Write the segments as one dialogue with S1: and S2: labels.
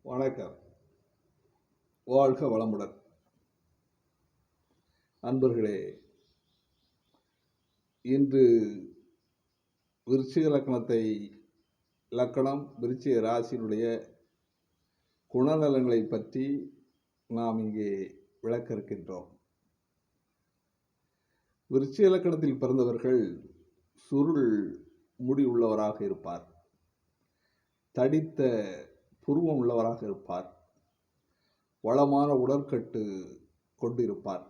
S1: வணக்கம். வாழ்க வளமுடன். அன்பர்களே, இன்று விருச்சிக லக்கணம் விருச்சிக ராசியினுடைய குணநலங்களை பற்றி நாம் இங்கே விளக்க இருக்கின்றோம். விருச்சிக லக்கணத்தில் பிறந்தவர்கள் சுருள் முடி உள்ளவராக இருப்பார், தடித்த புருவம் உள்ளவராக இருப்பார், வளமான உடற்கட்டு கொண்டிருப்பார்,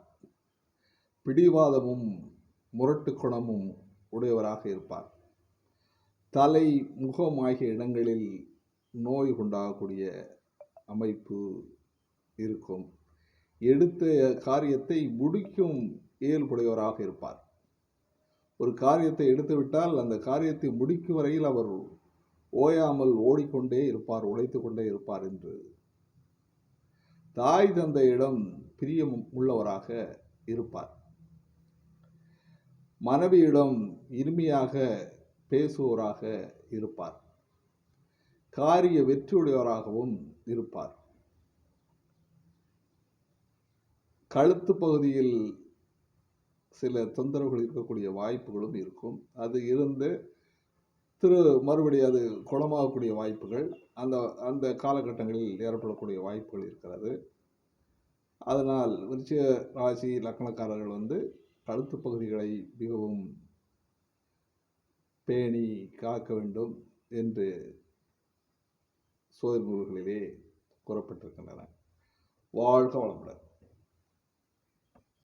S1: பிடிவாதமும் முரட்டு குணமும் உடையவராக இருப்பார். தலை முகம் ஆகிய இடங்களில் நோய் உண்டாகக்கூடிய அமைப்பு இருக்கும். எடுத்த காரியத்தை முடிக்கும் இயல்புடையவராக இருப்பார். ஒரு காரியத்தை எடுத்துவிட்டால் அந்த காரியத்தை முடிக்கும் வரையில் அவர் ஓயாமல் ஓடிக்கொண்டே இருப்பார், உழைத்து கொண்டே இருப்பார் என்று. தாய் தந்தையிடம் பிரியம் உள்ளவராக இருப்பார். மனைவியிடம் இனிமையாக பேசுவோராக இருப்பார். காரிய வெற்றியுடையவராகவும் இருப்பார். கழுத்து பகுதியில் சில தொந்தரவுகள் இருக்கக்கூடிய வாய்ப்புகளும் இருக்கும். அது இருந்து மறுபடியும் அது குணமாகக்கூடிய வாய்ப்புகள் அந்த அந்த காலகட்டங்களில் ஏற்படக்கூடிய வாய்ப்புகள் இருக்கிறது. அதனால் விருச்சிக ராசி லக்கணக்காரர்கள் கழுத்து பகுதிகளை மிகவும் பேணி காக்க வேண்டும் என்று சோதனை நூல்களிலே கூறப்பட்டிருக்கின்றன. வாழ்க வளமுடன்.